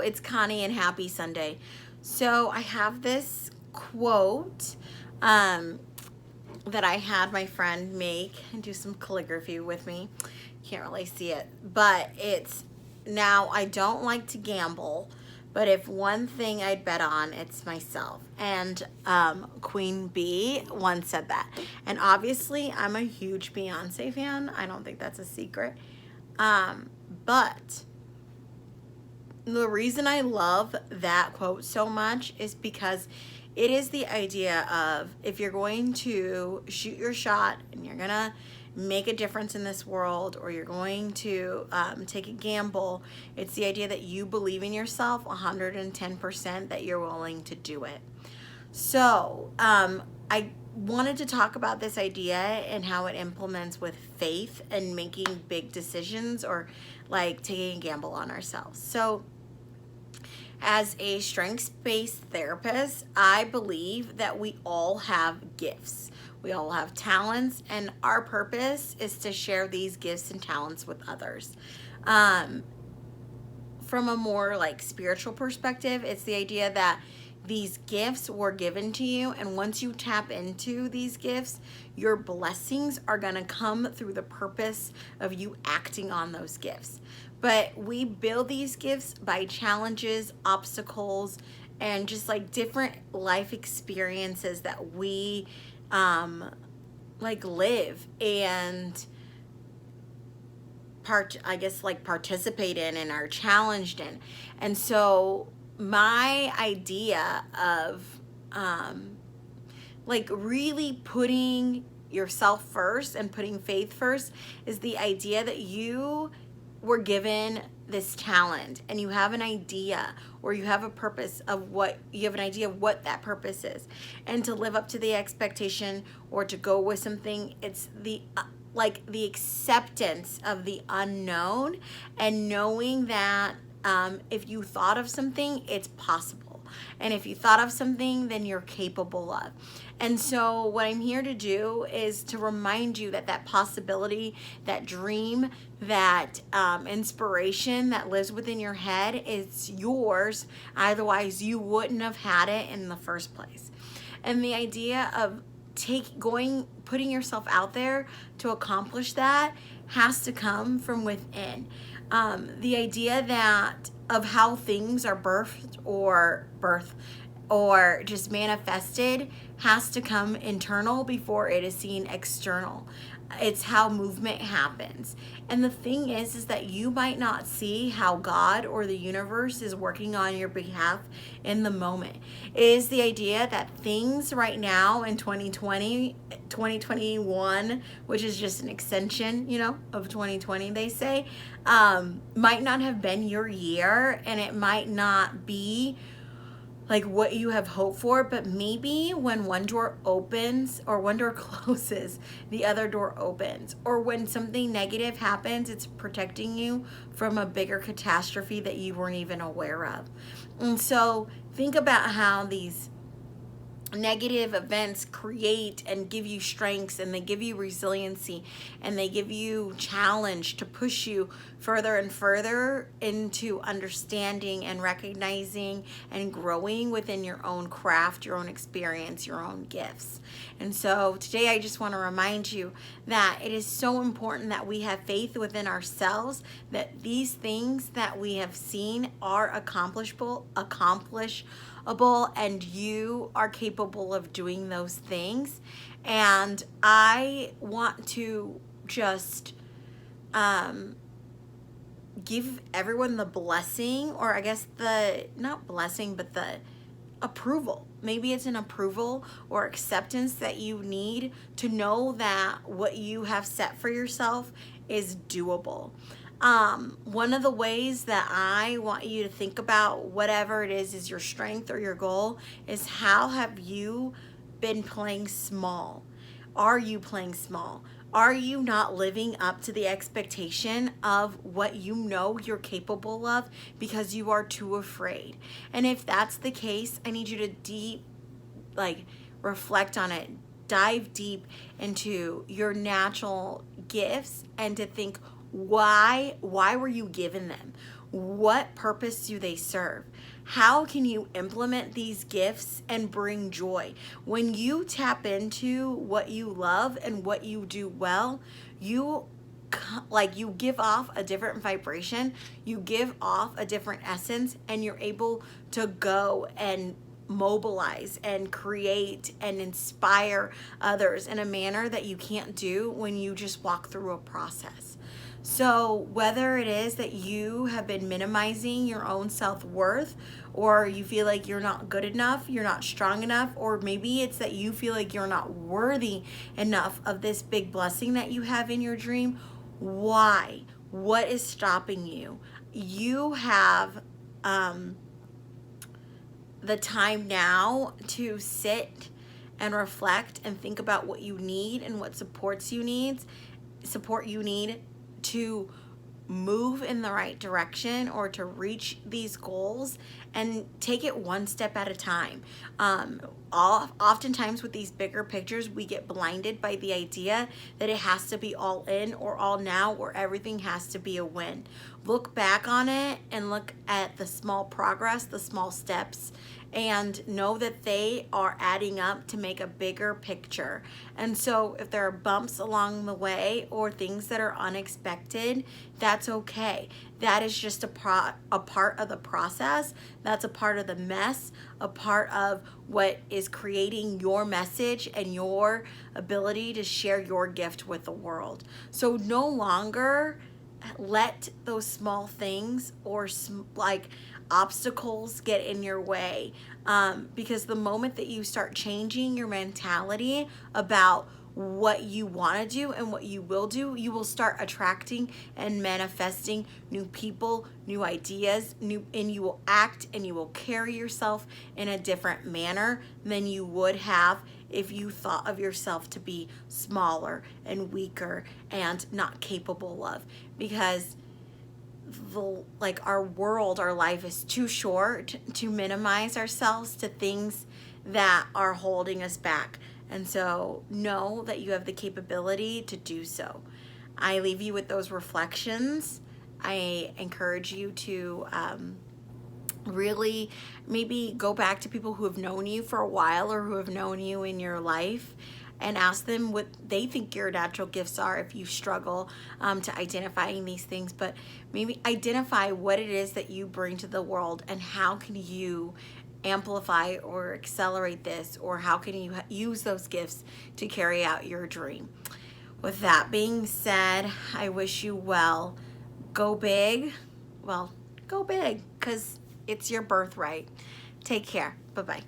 it's Kani and Happy Sunday. So I have this quote that I had my friend make and do some calligraphy with me. Can't really see it, but it's, now I don't like to gamble, but if one thing I'd bet on, it's myself. And Queen Bee once said that. And obviously I'm a huge Beyonce fan. I don't think that's a secret. But the reason I love that quote so much is because it is the idea of, if you're going to shoot your shot and you're gonna make a difference in this world, or you're going to take a gamble, it's the idea that you believe in yourself 110%, that you're willing to do it. So I wanted to talk about this idea and how it implements with faith and making big decisions, or like taking a gamble on ourselves. So as a strengths-based therapist, I believe that we all have gifts. We all have talents, and our purpose is to share these gifts and talents with others. From a more like spiritual perspective, it's the idea that these gifts were given to you, and once you tap into these gifts, your blessings are gonna come through the purpose of you acting on those gifts. But we build these gifts by challenges, obstacles, and just like different life experiences that we like live and participate in and are challenged in. And so my idea of like really putting yourself first and putting faith first is the idea that you were given this talent, and you have an idea, or you have a purpose of what you have an idea of what that purpose is, and to live up to the expectation or to go with something. It's the like the acceptance of the unknown, and knowing that if you thought of something, it's possible, and if you thought of something, then you're capable of. And so what I'm here to do is to remind you that that possibility, that dream, that inspiration that lives within your head is yours. Otherwise, you wouldn't have had it in the first place. And the idea of putting yourself out there to accomplish that has to come from within. The idea that of how things are birthed or just manifested has to come internal before it is seen external. It's how movement happens. And the thing is that you might not see how God or the universe is working on your behalf in the moment. It is the idea that things right now in 2021, which is just an extension, of 2020, they say, might not have been your year, and it might not be like what you have hoped for, but maybe when one door opens or one door closes, the other door opens. Or when something negative happens, it's protecting you from a bigger catastrophe that you weren't even aware of. And so think about how these negative events create and give you strengths, and they give you resiliency, and they give you challenge to push you further and further into understanding and recognizing and growing within your own craft, your own experience, your own gifts. And so today I just want to remind you that it is so important that we have faith within ourselves, that these things that we have seen are accomplishable, and you are capable of doing those things. And I want to just give everyone the blessing, or I guess not blessing, but the approval. Maybe it's an approval or acceptance that you need to know that what you have set for yourself is doable. One of the ways that I want you to think about whatever it is your strength or your goal, is how have you been playing small? Are you playing small? Are you not living up to the expectation of what you know you're capable of because you are too afraid? And if that's the case, I need you to reflect on it, dive deep into your natural gifts, and to think, why were you given them? What purpose do they serve? How can you implement these gifts and bring joy? When you tap into what you love and what you do well, you give off a different vibration, you give off a different essence, and you're able to go and mobilize and create and inspire others in a manner that you can't do when you just walk through a process. So whether it is that you have been minimizing your own self-worth, or you feel like you're not good enough, you're not strong enough, or maybe it's that you feel like you're not worthy enough of this big blessing that you have in your dream, why? What is stopping you? You have the time now to sit and reflect and think about what you need and what support you need to move in the right direction or to reach these goals, and take it one step at a time. Oftentimes with these bigger pictures, we get blinded by the idea that it has to be all in or all now, or everything has to be a win. Look back on it and look at the small progress, the small steps, and know that they are adding up to make a bigger picture. And so if there are bumps along the way or things that are unexpected, that's okay. That is just a part of the process. That's a part of the mess, a part of what is creating your message and your ability to share your gift with the world. So no longer let those small things or obstacles get in your way, because the moment that you start changing your mentality about what you want to do and what you will do, you will start attracting and manifesting new people, new ideas, and you will act and you will carry yourself in a different manner than you would have if you thought of yourself to be smaller and weaker and not capable of. Because our world, our life is too short to minimize ourselves to things that are holding us back. And so know that you have the capability to do so. I leave you with those reflections. I encourage you to really maybe go back to people who have known you for a while or who have known you in your life, and ask them what they think your natural gifts are if you struggle to identifying these things. But maybe identify what it is that you bring to the world, and how can you amplify or accelerate this, or how can you use those gifts to carry out your dream. With that being said, I wish you well. Go big. Well, go big, because it's your birthright. Take care. Bye-bye.